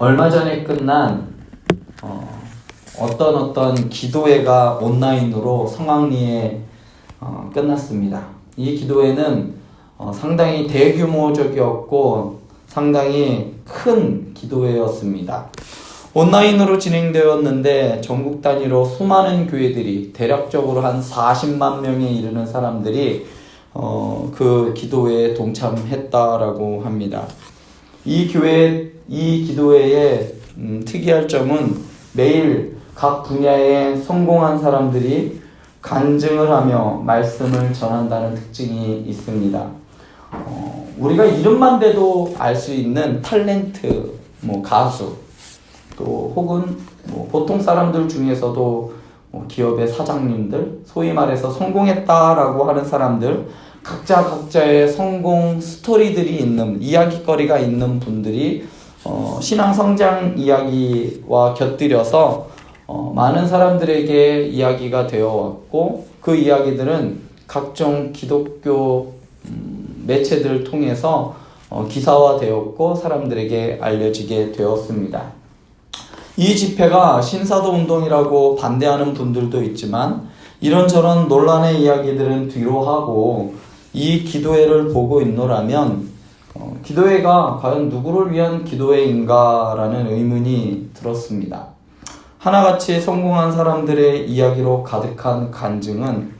얼마 전에 끝난 어떤 기도회가 온라인으로 성황리에 끝났습니다. 이 기도회는 상당히 대규모적이었고 상당히 큰 기도회였습니다. 온라인으로 진행되었는데 전국 단위로 수많은 교회들이 대략적으로 한 40만 명에 이르는 사람들이 그 기도회에 동참했다라고 합니다. 이 기도회의 특이할 점은 매일 각 분야에 성공한 사람들이 간증을 하며 말씀을 전한다는 특징이 있습니다. 우리가 이름만 대도 알 수 있는 탤런트, 가수, 또 혹은 보통 사람들 중에서도 기업의 사장님들, 소위 말해서 성공했다라고 하는 사람들, 각자의 성공 스토리들이 있는, 이야기거리가 있는 분들이 신앙 성장 이야기와 곁들여서 많은 사람들에게 이야기가 되어 왔고, 그 이야기들은 각종 기독교 매체들을 통해서 기사화되었고 사람들에게 알려지게 되었습니다. 이 집회가 신사도 운동이라고 반대하는 분들도 있지만 이런저런 논란의 이야기들은 뒤로 하고 이 기도회를 보고 있노라면 기도회가 과연 누구를 위한 기도회인가라는 의문이 들었습니다. 하나같이 성공한 사람들의 이야기로 가득한 간증은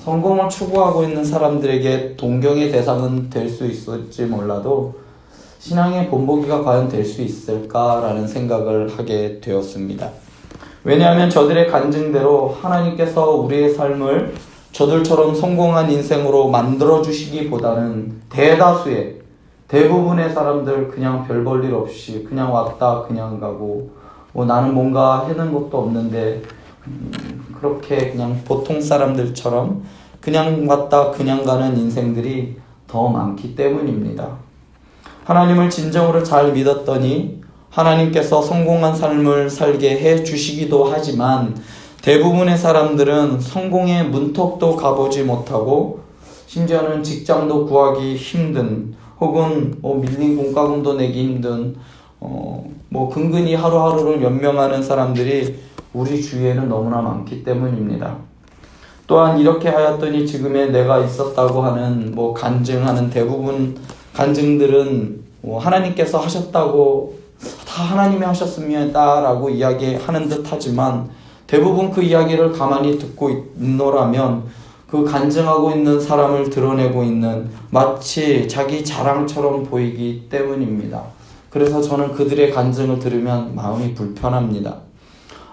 성공을 추구하고 있는 사람들에게 동경의 대상은 될 수 있을지 몰라도 신앙의 본보기가 과연 될 수 있을까라는 생각을 하게 되었습니다. 왜냐하면 저들의 간증대로 하나님께서 우리의 삶을 저들처럼 성공한 인생으로 만들어주시기보다는 대부분의 사람들 그냥 별 볼 일 없이 그냥 왔다 그냥 가고 나는 뭔가 해는 것도 없는데 그렇게 그냥 보통 사람들처럼 그냥 왔다 그냥 가는 인생들이 더 많기 때문입니다. 하나님을 진정으로 잘 믿었더니 하나님께서 성공한 삶을 살게 해 주시기도 하지만 대부분의 사람들은 성공의 문턱도 가보지 못하고 심지어는 직장도 구하기 힘든 혹은 밀린 공과금도 내기 힘든 근근히 하루하루를 연명하는 사람들이 우리 주위에는 너무나 많기 때문입니다. 또한 이렇게 하였더니 지금의 내가 있었다고 하는 간증하는 대부분 간증들은 하나님께서 하셨다고 다 하나님이 하셨습니다라고 이야기하는 듯 하지만 대부분 그 이야기를 가만히 듣고 있노라면 그 간증하고 있는 사람을 드러내고 있는 마치 자기 자랑처럼 보이기 때문입니다. 그래서 저는 그들의 간증을 들으면 마음이 불편합니다.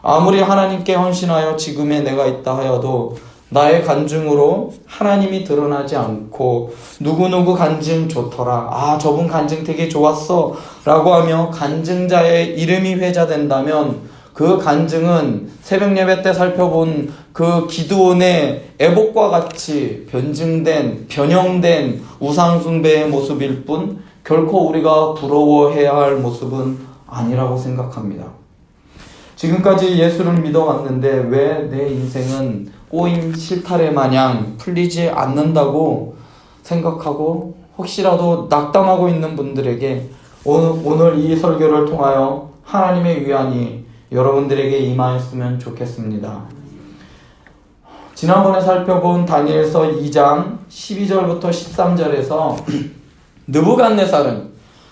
아무리 하나님께 헌신하여 지금의 내가 있다 하여도 나의 간증으로 하나님이 드러나지 않고 누구누구 간증 좋더라, 저분 간증 되게 좋았어 라고 하며 간증자의 이름이 회자된다면 그 간증은 새벽 예배 때 살펴본 그 기드온의 애복과 같이 변형된 우상숭배의 모습일 뿐 결코 우리가 부러워해야 할 모습은 아니라고 생각합니다. 지금까지 예수를 믿어왔는데 왜 내 인생은 꼬인 실타래 마냥 풀리지 않는다고 생각하고 혹시라도 낙담하고 있는 분들에게 오늘 이 설교를 통하여 하나님의 위안이 여러분들에게 임하였으면 좋겠습니다. 지난번에 살펴본 다니엘서 2장 12절부터 13절에서 느부갓네살은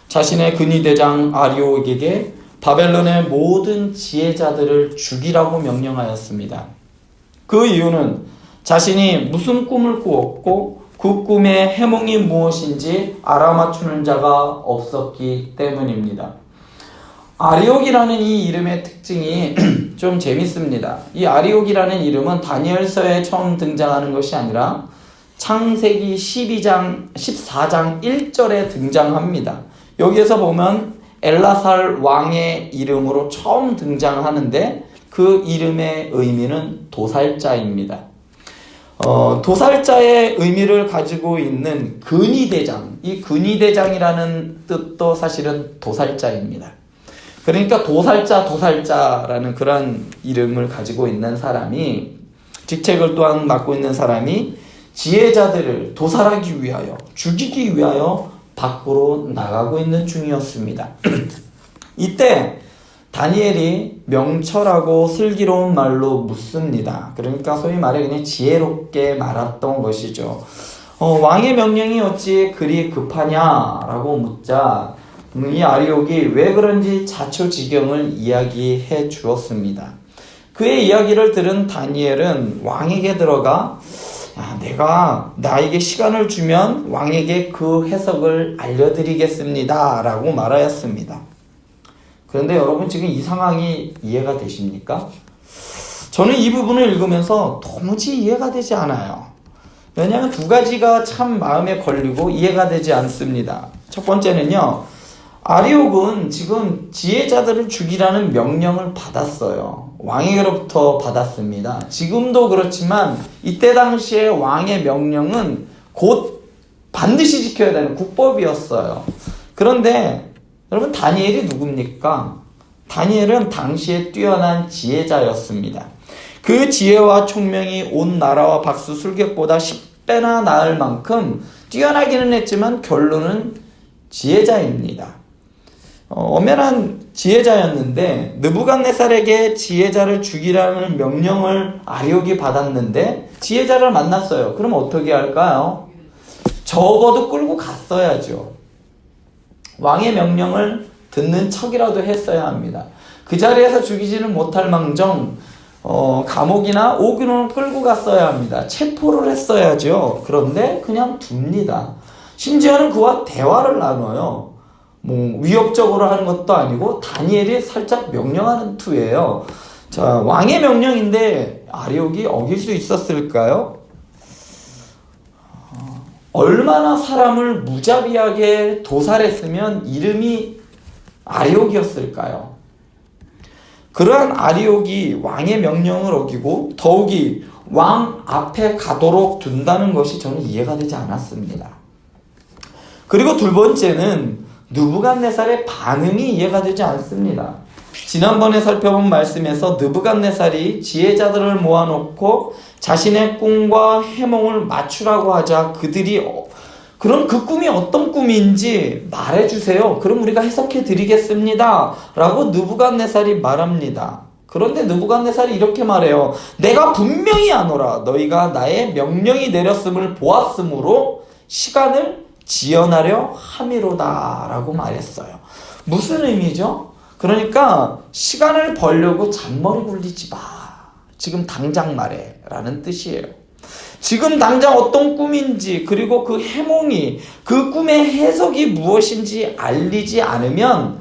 자신의 근위대장 아리옥에게 바벨론의 모든 지혜자들을 죽이라고 명령하였습니다. 그 이유는 자신이 무슨 꿈을 꾸었고 그 꿈의 해몽이 무엇인지 알아맞추는 자가 없었기 때문입니다. 아리옥이라는 이 이름의 특징이 좀 재밌습니다. 이 아리옥이라는 이름은 다니엘서에 처음 등장하는 것이 아니라 창세기 14장 1절에 등장합니다. 여기에서 보면 엘라살 왕의 이름으로 처음 등장하는데 그 이름의 의미는 도살자입니다. 도살자의 의미를 가지고 있는 근위대장, 이 근위대장이라는 뜻도 사실은 도살자입니다. 그러니까 도살자라는 그런 이름을 가지고 있는 사람이, 직책을 또한 맡고 있는 사람이 지혜자들을 도살하기 위하여, 죽이기 위하여 밖으로 나가고 있는 중이었습니다. 이때 다니엘이 명철하고 슬기로운 말로 묻습니다. 그러니까 소위 말해 그냥 지혜롭게 말했던 것이죠. 왕의 명령이 어찌 그리 급하냐라고 묻자 이 아리옥이 왜 그런지 자초지경을 이야기해 주었습니다. 그의 이야기를 들은 다니엘은 왕에게 들어가 내가 나에게 시간을 주면 왕에게 그 해석을 알려드리겠습니다 라고 말하였습니다. 그런데 여러분 지금 이 상황이 이해가 되십니까? 저는 이 부분을 읽으면서 도무지 이해가 되지 않아요. 왜냐하면 두 가지가 참 마음에 걸리고 이해가 되지 않습니다. 첫 번째는요, 아리옥은 지금 지혜자들을 죽이라는 명령을 받았어요. 왕에게로부터 받았습니다. 지금도 그렇지만 이때 당시에 왕의 명령은 곧 반드시 지켜야 되는 국법이었어요. 그런데 여러분 다니엘이 누굽니까? 다니엘은 당시에 뛰어난 지혜자였습니다. 그 지혜와 총명이 온 나라와 박수 술객보다 10배나 나을 만큼 뛰어나기는 했지만 결론은 지혜자입니다. 엄연한 지혜자였는데 느부갓네살에게 지혜자를 죽이라는 명령을 아리옥이 받았는데 지혜자를 만났어요. 그럼 어떻게 할까요? 적어도 끌고 갔어야죠. 왕의 명령을 듣는 척이라도 했어야 합니다. 그 자리에서 죽이지는 못할 망정 감옥이나 오기로 끌고 갔어야 합니다. 체포를 했어야죠. 그런데 그냥 둡니다. 심지어는 그와 대화를 나눠요. 위협적으로 하는 것도 아니고 다니엘이 살짝 명령하는 투예요. 자, 왕의 명령인데 아리옥이 어길 수 있었을까요? 얼마나 사람을 무자비하게 도살했으면 이름이 아리옥이었을까요? 그러한 아리옥이 왕의 명령을 어기고 더욱이 왕 앞에 가도록 둔다는 것이 저는 이해가 되지 않았습니다. 그리고 두 번째는 느부갓네살의 반응이 이해가 되지 않습니다. 지난번에 살펴본 말씀에서 느부갓네살이 지혜자들을 모아놓고 자신의 꿈과 해몽을 맞추라고 하자 그들이 그럼 그 꿈이 어떤 꿈인지 말해주세요. 그럼 우리가 해석해 드리겠습니다 라고 느부갓네살이 말합니다. 그런데 느부갓네살이 이렇게 말해요. 내가 분명히 아노라. 너희가 나의 명령이 내렸음을 보았으므로 시간을 지연하려 함이로다 라고 말했어요. 무슨 의미죠? 그러니까 시간을 벌려고 잔머리 굴리지 마. 지금 당장 말해 라는 뜻이에요. 지금 당장 어떤 꿈인지 그리고 그 해몽이 그 꿈의 해석이 무엇인지 알리지 않으면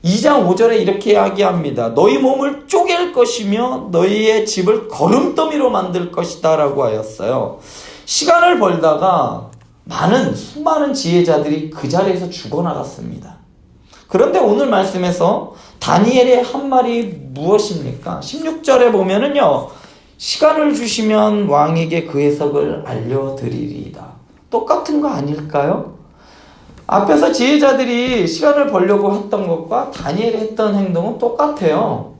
2장 5절에 이렇게 이야기합니다. 너희 몸을 쪼갤 것이며 너희의 집을 거름더미로 만들 것이다 라고 하였어요. 시간을 벌다가 수많은 지혜자들이 그 자리에서 죽어나갔습니다. 그런데 오늘 말씀에서 다니엘의 한 말이 무엇입니까? 16절에 보면은요, 시간을 주시면 왕에게 그 해석을 알려드리리이다. 똑같은 거 아닐까요? 앞에서 지혜자들이 시간을 벌려고 했던 것과 다니엘이 했던 행동은 똑같아요.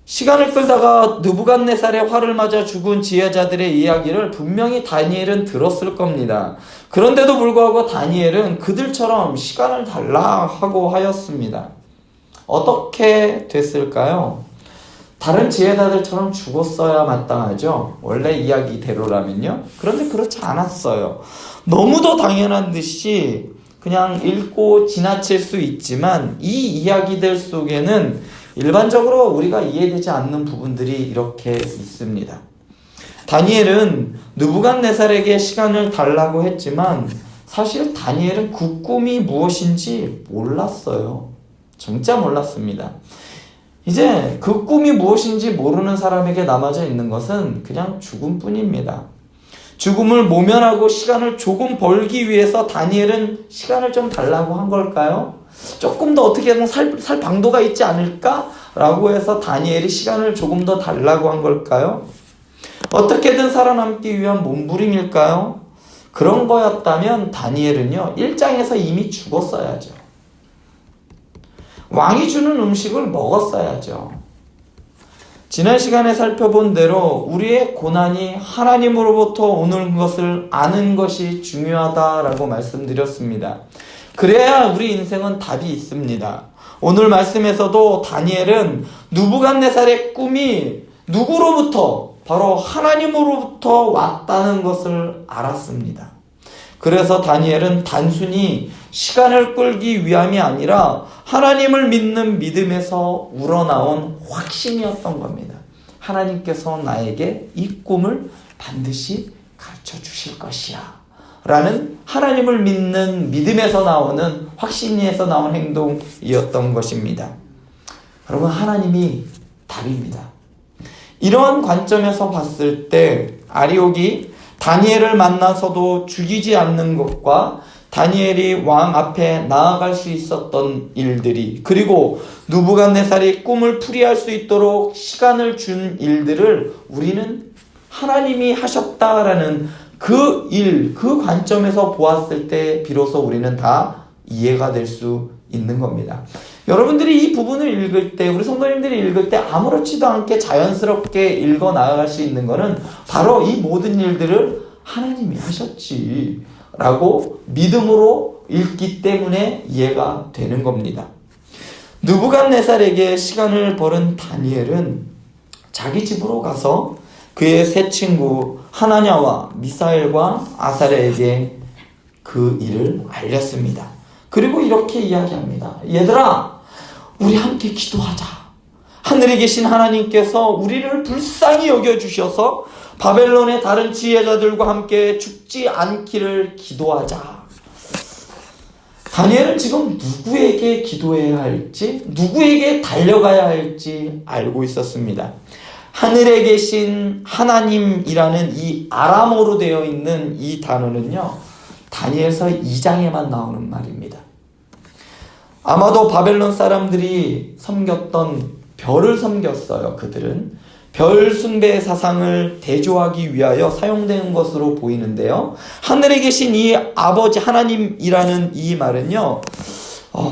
시간을 끌다가 느부갓네살의 활을 맞아 죽은 지혜자들의 이야기를 분명히 다니엘은 들었을 겁니다. 그런데도 불구하고 다니엘은 그들처럼 시간을 달라 하고 하였습니다. 어떻게 됐을까요? 다른 지혜자들처럼 죽었어야 마땅하죠. 원래 이야기대로라면요. 그런데 그렇지 않았어요. 너무도 당연한 듯이 그냥 읽고 지나칠 수 있지만 이 이야기들 속에는 일반적으로 우리가 이해되지 않는 부분들이 이렇게 있습니다. 다니엘은 느부갓네살에게 시간을 달라고 했지만 사실 다니엘은 그 꿈이 무엇인지 몰랐어요. 진짜 몰랐습니다. 이제 그 꿈이 무엇인지 모르는 사람에게 남아져 있는 것은 그냥 죽음뿐입니다. 죽음을 모면하고 시간을 조금 벌기 위해서 다니엘은 시간을 좀 달라고 한 걸까요? 조금 더 어떻게 하면 살 방도가 있지 않을까? 라고 해서 다니엘이 시간을 조금 더 달라고 한 걸까요? 어떻게든 살아남기 위한 몸부림일까요? 그런 거였다면 다니엘은요, 1장에서 이미 죽었어야죠. 왕이 주는 음식을 먹었어야죠. 지난 시간에 살펴본 대로 우리의 고난이 하나님으로부터 오는 것을 아는 것이 중요하다라고 말씀드렸습니다. 그래야 우리 인생은 답이 있습니다. 오늘 말씀에서도 다니엘은 느부갓네살의 꿈이 누구로부터? 바로 하나님으로부터 왔다는 것을 알았습니다. 그래서 다니엘은 단순히 시간을 끌기 위함이 아니라 하나님을 믿는 믿음에서 우러나온 확신이었던 겁니다. 하나님께서 나에게 이 꿈을 반드시 가르쳐 주실 것이야 라는 하나님을 믿는 믿음에서 나오는 확신에서 나온 행동이었던 것입니다. 여러분, 하나님이 답입니다. 이러한 관점에서 봤을 때 아리옥이 다니엘을 만나서도 죽이지 않는 것과 다니엘이 왕 앞에 나아갈 수 있었던 일들이, 그리고 느부갓네살이 꿈을 풀이할 수 있도록 시간을 준 일들을 우리는 하나님이 하셨다라는 그 일, 그 관점에서 보았을 때 비로소 우리는 다 이해가 될 수 있는 겁니다. 여러분들이 이 부분을 읽을 때, 우리 성도님들이 읽을 때 아무렇지도 않게 자연스럽게 읽어 나아갈 수 있는 것은 바로 이 모든 일들을 하나님이 하셨지 라고 믿음으로 읽기 때문에 이해가 되는 겁니다. 느부갓네살에게 시간을 벌은 다니엘은 자기 집으로 가서 그의 세 친구 하나냐와 미사엘과 아사랴에게 그 일을 알렸습니다. 그리고 이렇게 이야기합니다. 얘들아, 우리 함께 기도하자. 하늘에 계신 하나님께서 우리를 불쌍히 여겨주셔서 바벨론의 다른 지혜자들과 함께 죽지 않기를 기도하자. 다니엘은 지금 누구에게 기도해야 할지, 누구에게 달려가야 할지 알고 있었습니다. 하늘에 계신 하나님이라는 이 아람어로 되어 있는 이 단어는요, 다니엘서 2장에만 나오는 말입니다. 아마도 바벨론 사람들이 섬겼던 별을 섬겼어요. 그들은 별 숭배 사상을 대조하기 위하여 사용된 것으로 보이는데요, 하늘에 계신 이 아버지 하나님이라는 이 말은요,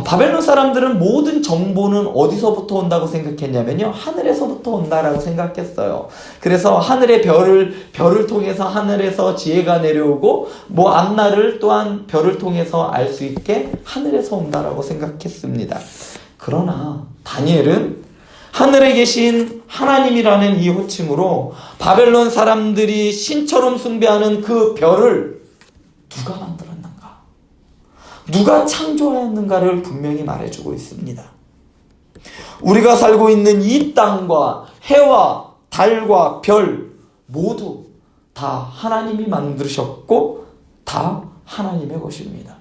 바벨론 사람들은 모든 정보는 어디서부터 온다고 생각했냐면요, 하늘에서부터 온다라고 생각했어요. 그래서 하늘의 별을 통해서 하늘에서 지혜가 내려오고, 앞날을 또한 별을 통해서 알 수 있게 하늘에서 온다라고 생각했습니다. 그러나 다니엘은 하늘에 계신 하나님이라는 이 호칭으로 바벨론 사람들이 신처럼 숭배하는 그 별을 누가 만들었는가, 누가 창조하였는가를 분명히 말해주고 있습니다. 우리가 살고 있는 이 땅과 해와 달과 별 모두 다 하나님이 만드셨고 다 하나님의 것입니다.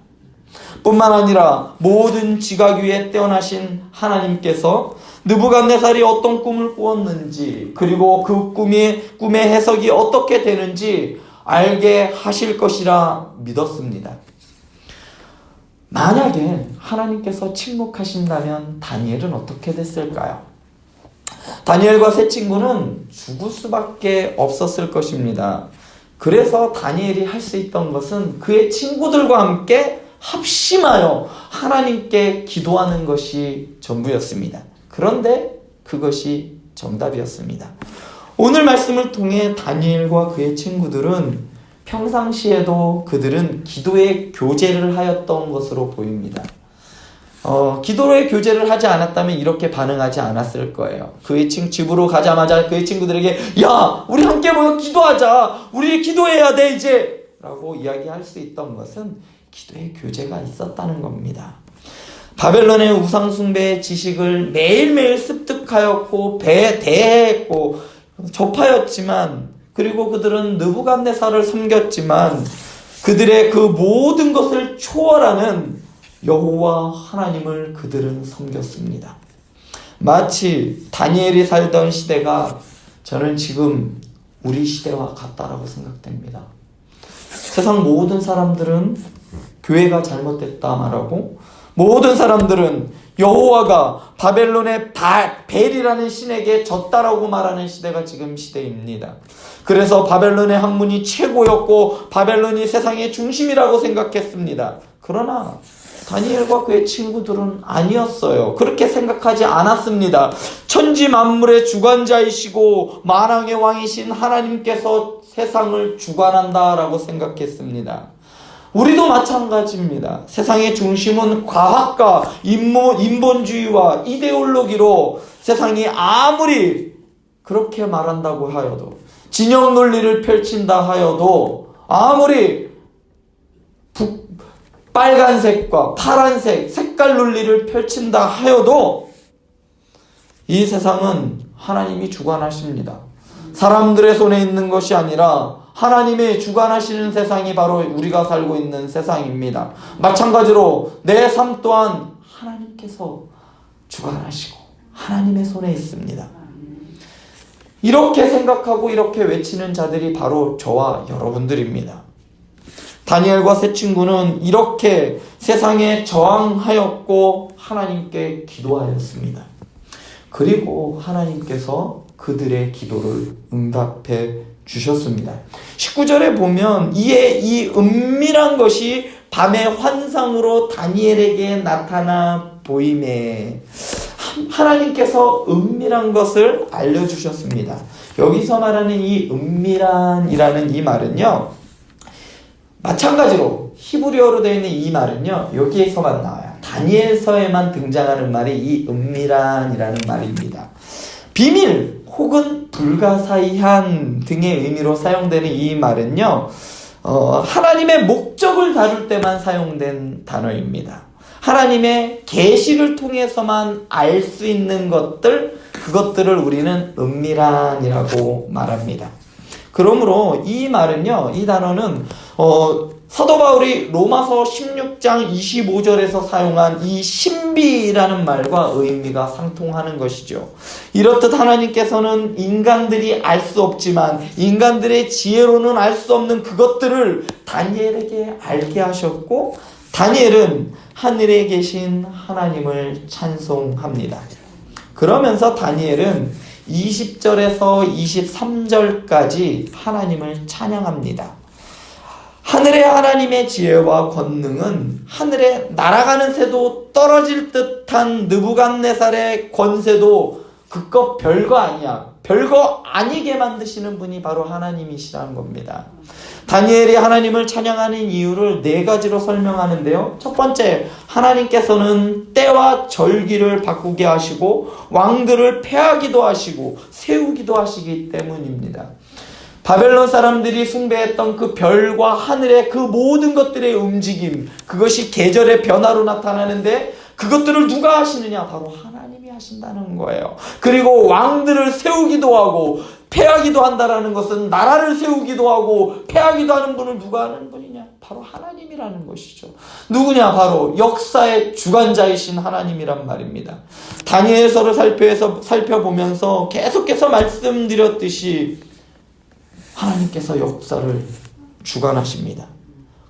뿐만 아니라 모든 지각 위에 뛰어나신 하나님께서 느부갓네살이 어떤 꿈을 꾸었는지, 그리고 그 꿈의 해석이 어떻게 되는지 알게 하실 것이라 믿었습니다. 만약에 하나님께서 침묵하신다면 다니엘은 어떻게 됐을까요? 다니엘과 세 친구는 죽을 수밖에 없었을 것입니다. 그래서 다니엘이 할 수 있던 것은 그의 친구들과 함께 합심하여 하나님께 기도하는 것이 전부였습니다. 그런데 그것이 정답이었습니다. 오늘 말씀을 통해 다니엘과 그의 친구들은 평상시에도 그들은 기도의 교제를 하였던 것으로 보입니다. 기도의 교제를 하지 않았다면 이렇게 반응하지 않았을 거예요. 그의 집으로 가자마자 그의 친구들에게 야, 우리 함께 모여 기도하자. 우리 기도해야 돼 이제 라고 이야기할 수 있던 것은 기도의 교제가 있었다는 겁니다. 바벨론의 우상숭배의 지식을 매일매일 습득하였고 대했고 접하였지만, 그리고 그들은 느부갓네살을 섬겼지만 그들의 그 모든 것을 초월하는 여호와 하나님을 그들은 섬겼습니다. 마치 다니엘이 살던 시대가 저는 지금 우리 시대와 같다라고 생각됩니다. 세상 모든 사람들은 교회가 잘못됐다 말하고, 모든 사람들은 여호와가 바벨론의 벨이라는 신에게 졌다라고 말하는 시대가 지금 시대입니다. 그래서 바벨론의 학문이 최고였고 바벨론이 세상의 중심이라고 생각했습니다. 그러나 다니엘과 그의 친구들은 아니었어요. 그렇게 생각하지 않았습니다. 천지 만물의 주관자이시고 만왕의 왕이신 하나님께서 세상을 주관한다라고 생각했습니다. 우리도 마찬가지입니다. 세상의 중심은 과학과 인본주의와 이데올로기로 세상이 아무리 그렇게 말한다고 하여도, 진영 논리를 펼친다 하여도, 아무리 빨간색과 파란색 색깔 논리를 펼친다 하여도 이 세상은 하나님이 주관하십니다. 사람들의 손에 있는 것이 아니라 하나님의 주관하시는 세상이 바로 우리가 살고 있는 세상입니다. 마찬가지로 내 삶 또한 하나님께서 주관하시고 하나님의 손에 있습니다. 이렇게 생각하고 이렇게 외치는 자들이 바로 저와 여러분들입니다. 다니엘과 세 친구는 이렇게 세상에 저항하였고 하나님께 기도하였습니다. 그리고 하나님께서 그들의 기도를 응답해 주셨습니다. 19절에 보면 이에 이 은밀한 것이 밤의 환상으로 다니엘에게 나타나 보이매, 하나님께서 은밀한 것을 알려주셨습니다. 여기서 말하는 이 은밀한이라는 이 말은요, 마찬가지로 히브리어로 되어 있는 이 말은요, 여기에서만 나와요. 다니엘서에만 등장하는 말이 이 은밀한이라는 말입니다. 비밀 혹은 불가사의한 등의 의미로 사용되는 이 말은요, 하나님의 목적을 다룰 때만 사용된 단어입니다. 하나님의 계시를 통해서만 알 수 있는 것들, 그것들을 우리는 은밀한이라고 말합니다. 그러므로 이 말은요, 이 단어는 사도 바울이 로마서 16장 25절에서 사용한 이 신비라는 말과 의미가 상통하는 것이죠. 이렇듯 하나님께서는 인간들이 알 수 없지만 인간들의 지혜로는 알 수 없는 그것들을 다니엘에게 알게 하셨고, 다니엘은 하늘에 계신 하나님을 찬송합니다. 그러면서 다니엘은 20절에서 23절까지 하나님을 찬양합니다. 하늘의 하나님의 지혜와 권능은 하늘에 날아가는 새도 떨어질 듯한 느부갓네살의 권세도 그것 별거 아니야. 별거 아니게 만드시는 분이 바로 하나님이시라는 겁니다. 다니엘이 하나님을 찬양하는 이유를 4가지로 설명하는데요. 첫 번째, 하나님께서는 때와 절기를 바꾸게 하시고 왕들을 패하기도 하시고 세우기도 하시기 때문입니다. 바벨론 사람들이 숭배했던 그 별과 하늘의 그 모든 것들의 움직임, 그것이 계절의 변화로 나타나는데 그것들을 누가 하시느냐? 바로 하나님이 하신다는 거예요. 그리고 왕들을 세우기도 하고 패하기도 한다는 것은 나라를 세우기도 하고 패하기도 하는 분을 누가 하는 분이냐? 바로 하나님이라는 것이죠. 누구냐? 바로 역사의 주관자이신 하나님이란 말입니다. 다니엘서를 살펴보면서 계속해서 말씀드렸듯이 하나님께서 역사를 주관하십니다.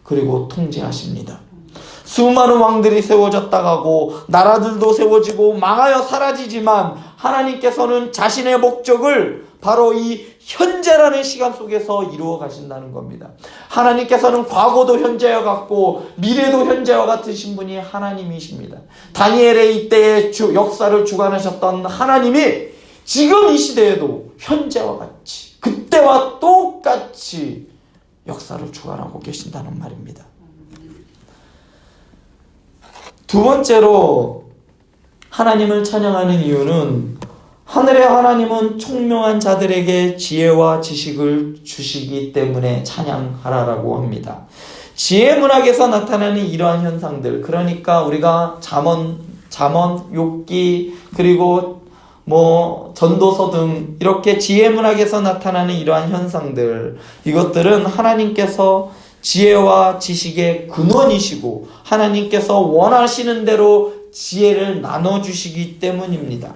그리고 통제하십니다. 수많은 왕들이 세워졌다 가고 나라들도 세워지고 망하여 사라지지만 하나님께서는 자신의 목적을 바로 이 현재라는 시간 속에서 이루어 가신다는 겁니다. 하나님께서는 과거도 현재와 같고 미래도 현재와 같으신 분이 하나님이십니다. 다니엘의 이때의 역사를 주관하셨던 하나님이 지금 이 시대에도 현재와 같이 그때와 똑같이 역사를 주관하고 계신다는 말입니다. 두 번째로 하나님을 찬양하는 이유는 하늘의 하나님은 총명한 자들에게 지혜와 지식을 주시기 때문에 찬양하라라고 합니다. 지혜 문학에서 나타나는 이러한 현상들, 그러니까 우리가 잠언, 욥기, 그리고 전도서 등 이렇게 지혜 문학에서 나타나는 이러한 현상들, 이것들은 하나님께서 지혜와 지식의 근원이시고 하나님께서 원하시는 대로 지혜를 나눠주시기 때문입니다.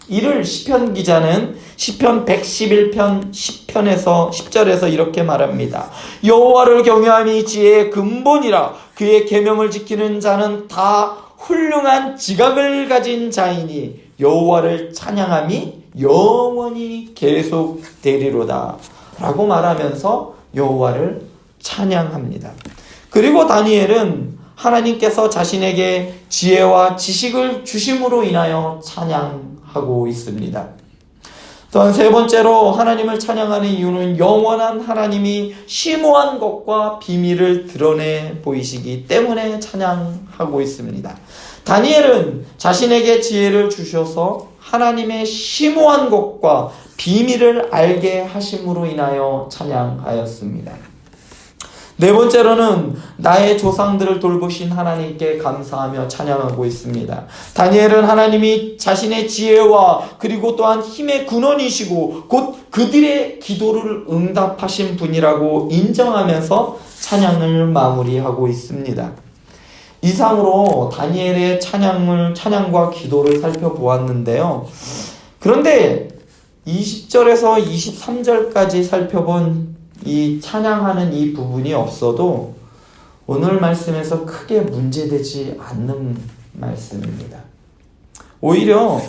이를 시편 기자는 시편 111편 10편에서 10절에서 이렇게 말합니다. 여호와를 경외함이 지혜의 근본이라. 그의 계명을 지키는 자는 다 훌륭한 지각을 가진 자이니 여호와를 찬양함이 영원히 계속되리로다 라고 말하면서 여호와를 찬양합니다. 그리고 다니엘은 하나님께서 자신에게 지혜와 지식을 주심으로 인하여 찬양하고 있습니다. 또한 세 번째로 하나님을 찬양하는 이유는 영원한 하나님이 심오한 것과 비밀을 드러내 보이시기 때문에 찬양하고 있습니다. 다니엘은 자신에게 지혜를 주셔서 하나님의 심오한 것과 비밀을 알게 하심으로 인하여 찬양하였습니다. 네 번째로는 나의 조상들을 돌보신 하나님께 감사하며 찬양하고 있습니다. 다니엘은 하나님이 자신의 지혜와 그리고 또한 힘의 근원이시고 곧 그들의 기도를 응답하신 분이라고 인정하면서 찬양을 마무리하고 있습니다. 이상으로 다니엘의 찬양과 기도를 살펴보았는데요. 그런데 20절에서 23절까지 살펴본 이 찬양하는 이 부분이 없어도 오늘 말씀에서 크게 문제되지 않는 말씀입니다. 오히려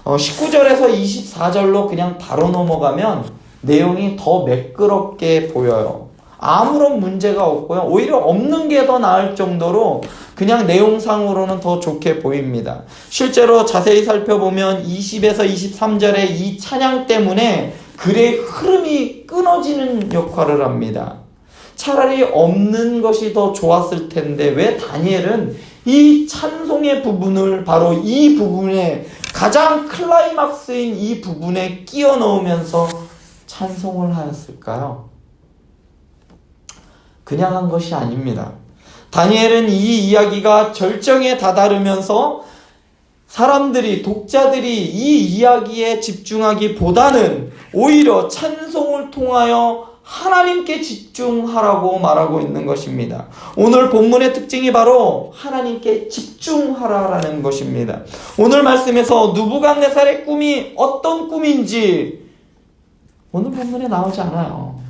19절에서 24절로 그냥 바로 넘어가면 내용이 더 매끄럽게 보여요. 아무런 문제가 없고요. 오히려 없는 게 더 나을 정도로 그냥 내용상으로는 더 좋게 보입니다. 실제로 자세히 살펴보면 20에서 23절의 이 찬양 때문에 글의 흐름이 끊어지는 역할을 합니다. 차라리 없는 것이 더 좋았을 텐데 왜 다니엘은 이 찬송의 부분을 바로 이 부분에 가장 클라이막스인 이 부분에 끼워 넣으면서 찬송을 하였을까요? 그냥 한 것이 아닙니다. 다니엘은 이 이야기가 절정에 다다르면서 사람들이, 독자들이 이 이야기에 집중하기보다는 오히려 찬송을 통하여 하나님께 집중하라고 말하고 있는 것입니다. 오늘 본문의 특징이 바로 하나님께 집중하라라는 것입니다. 오늘 말씀에서 느부갓네살의 꿈이 어떤 꿈인지 오늘 본문에 나오지 않아요.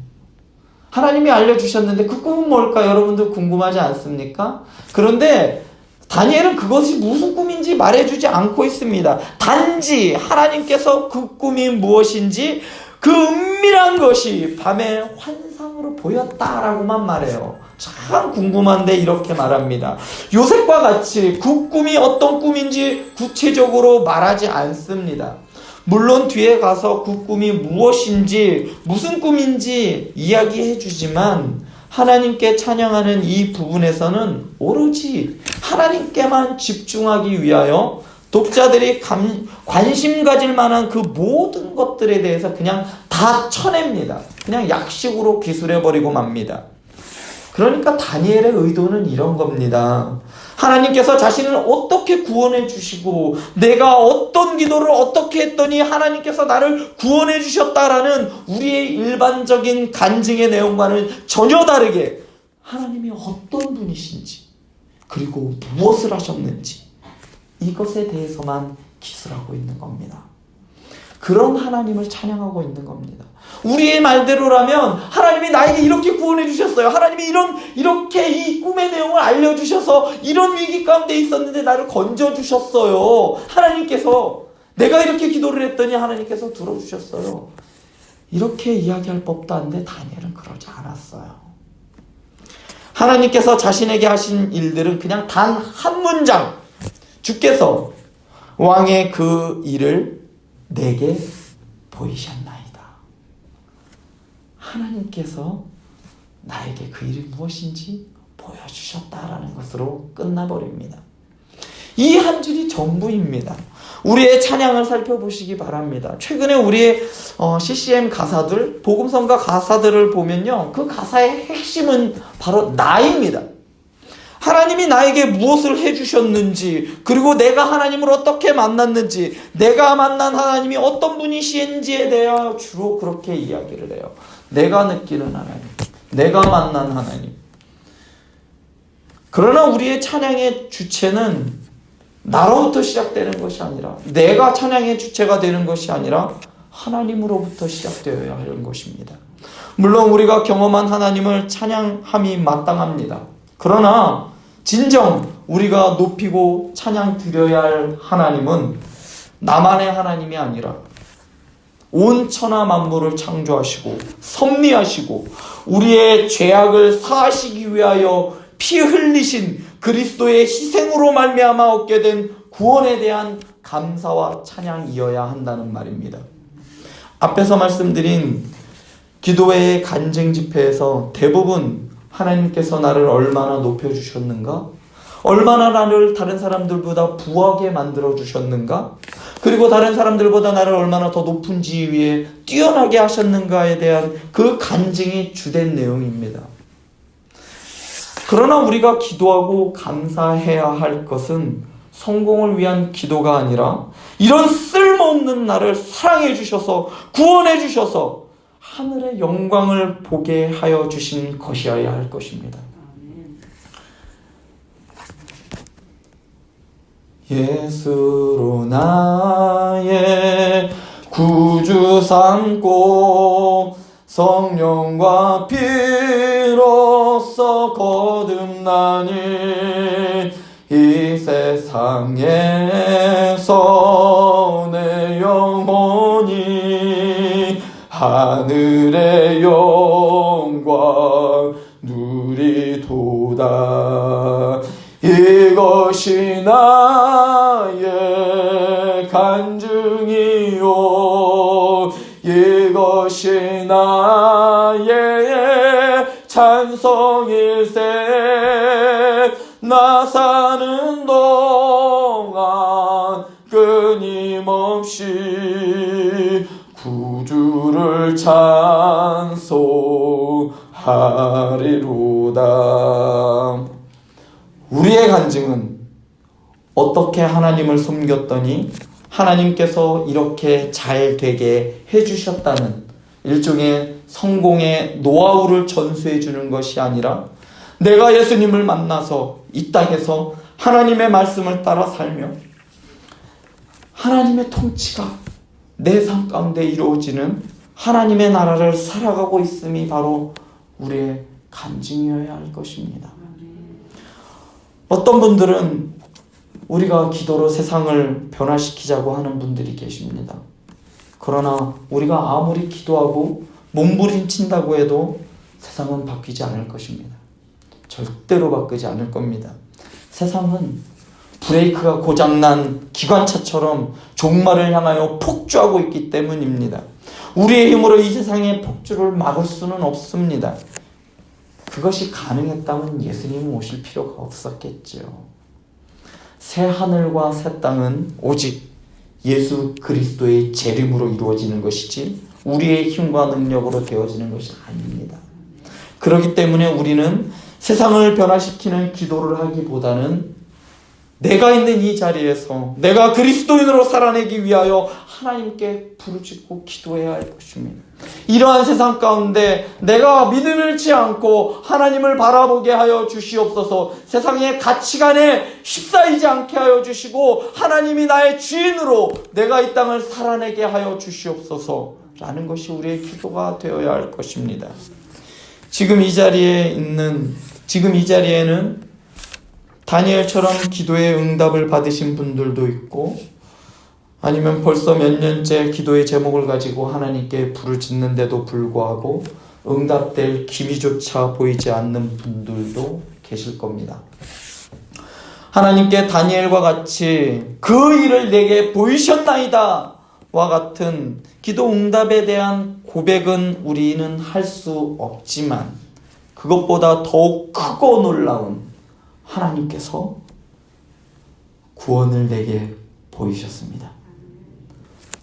하나님이 알려주셨는데 그 꿈은 뭘까 여러분들 궁금하지 않습니까? 그런데 다니엘은 그것이 무슨 꿈인지 말해주지 않고 있습니다. 단지 하나님께서 그 꿈이 무엇인지 그 은밀한 것이 밤에 환상으로 보였다라고만 말해요. 참 궁금한데 이렇게 말합니다. 요셉과 같이 그 꿈이 어떤 꿈인지 구체적으로 말하지 않습니다. 물론 뒤에 가서 그 꿈이 무엇인지 무슨 꿈인지 이야기해 주지만 하나님께 찬양하는 이 부분에서는 오로지 하나님께만 집중하기 위하여 독자들이 관심 가질 만한 그 모든 것들에 대해서 그냥 다 쳐냅니다. 그냥 약식으로 기술해버리고 맙니다. 그러니까 다니엘의 의도는 이런 겁니다. 하나님께서 자신을 어떻게 구원해 주시고 내가 어떤 기도를 어떻게 했더니 하나님께서 나를 구원해 주셨다라는 우리의 일반적인 간증의 내용과는 전혀 다르게 하나님이 어떤 분이신지 그리고 무엇을 하셨는지 이것에 대해서만 기술하고 있는 겁니다. 그런 하나님을 찬양하고 있는 겁니다. 우리의 말대로라면 하나님이 나에게 이렇게 구원해 주셨어요. 하나님이 이렇게 이 꿈의 내용을 알려주셔서 이런 위기 가운데 있었는데 나를 건져주셨어요. 하나님께서 내가 이렇게 기도를 했더니 하나님께서 들어주셨어요. 이렇게 이야기할 법도 한데 다니엘은 그러지 않았어요. 하나님께서 자신에게 하신 일들은 그냥 단 한 문장, 주께서 왕의 그 일을 내게 보이셨나이다. 하나님께서 나에게 그 일이 무엇인지 보여주셨다라는 것으로 끝나버립니다. 이 한 줄이 전부입니다. 우리의 찬양을 살펴보시기 바랍니다. 최근에 우리의 CCM 가사들, 복음성가 가사들을 보면요, 그 가사의 핵심은 바로 나입니다. 하나님이 나에게 무엇을 해주셨는지, 그리고 내가 하나님을 어떻게 만났는지, 내가 만난 하나님이 어떤 분이신지에 대하여 주로 그렇게 이야기를 해요. 내가 느끼는 하나님, 내가 만난 하나님. 그러나 우리의 찬양의 주체는 나로부터 시작되는 것이 아니라, 내가 찬양의 주체가 되는 것이 아니라 하나님으로부터 시작되어야 하는 것입니다. 물론 우리가 경험한 하나님을 찬양함이 마땅합니다. 그러나 진정 우리가 높이고 찬양 드려야 할 하나님은 나만의 하나님이 아니라 온 천하 만물을 창조하시고 섭리하시고 우리의 죄악을 사하시기 위하여 피 흘리신 그리스도의 희생으로 말미암아 얻게 된 구원에 대한 감사와 찬양이어야 한다는 말입니다. 앞에서 말씀드린 기도회의 간증 집회에서 대부분 하나님께서 나를 얼마나 높여주셨는가? 얼마나 나를 다른 사람들보다 부하게 만들어주셨는가? 그리고 다른 사람들보다 나를 얼마나 더 높은 지위에 뛰어나게 하셨는가에 대한 그 간증이 주된 내용입니다. 그러나 우리가 기도하고 감사해야 할 것은 성공을 위한 기도가 아니라 이런 쓸모없는 나를 사랑해 주셔서 구원해 주셔서 하늘의 영광을 보게 하여 주신 것이어야 할 것입니다. 예수로 나의 구주 삼고 성령과 피로써 거듭나니 이 세상에서 내 영혼이 하늘의 영광 누리도다. 이것이 나의 간증이요 이것이 나의 찬송일세. 나 사는 동안 끊임없이 구주를 찬송하리로다. 우리의 간증은 어떻게 하나님을 섬겼더니 하나님께서 이렇게 잘 되게 해주셨다는 일종의 성공의 노하우를 전수해 주는 것이 아니라 내가 예수님을 만나서 이 땅에서 하나님의 말씀을 따라 살며 하나님의 통치가 내 삶 가운데 이루어지는 하나님의 나라를 살아가고 있음이 바로 우리의 간증이어야 할 것입니다. 어떤 분들은 우리가 기도로 세상을 변화시키자고 하는 분들이 계십니다. 그러나 우리가 아무리 기도하고 몸부림친다고 해도 세상은 바뀌지 않을 것입니다. 절대로 바뀌지 않을 겁니다. 세상은 브레이크가 고장난 기관차처럼 종말을 향하여 폭주하고 있기 때문입니다. 우리의 힘으로 이 세상의 폭주를 막을 수는 없습니다. 그것이 가능했다면 예수님은 오실 필요가 없었겠죠. 새 하늘과 새 땅은 오직 예수 그리스도의 재림으로 이루어지는 것이지 우리의 힘과 능력으로 되어지는 것이 아닙니다. 그렇기 때문에 우리는 세상을 변화시키는 기도를 하기보다는 내가 있는 이 자리에서 내가 그리스도인으로 살아내기 위하여 하나님께 부르짖고 기도해야 할 것입니다. 이러한 세상 가운데 내가 믿음을 잃지 않고 하나님을 바라보게 하여 주시옵소서. 세상의 가치관에 휩싸이지 않게 하여 주시고 하나님이 나의 주인으로 내가 이 땅을 살아내게 하여 주시옵소서 라는 것이 우리의 기도가 되어야 할 것입니다. 지금 이 자리에는 다니엘처럼 기도의 응답을 받으신 분들도 있고 아니면 벌써 몇 년째 기도의 제목을 가지고 하나님께 부르짖는데도 불구하고 응답될 기미조차 보이지 않는 분들도 계실 겁니다. 하나님께 다니엘과 같이 그 일을 내게 보이셨나이다 와 같은 기도 응답에 대한 고백은 우리는 할 수 없지만 그것보다 더욱 크고 놀라운 하나님께서 구원을 내게 보이셨습니다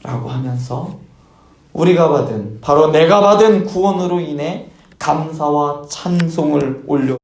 라고 하면서 우리가 받은 바로 내가 받은 구원으로 인해 감사와 찬송을 올려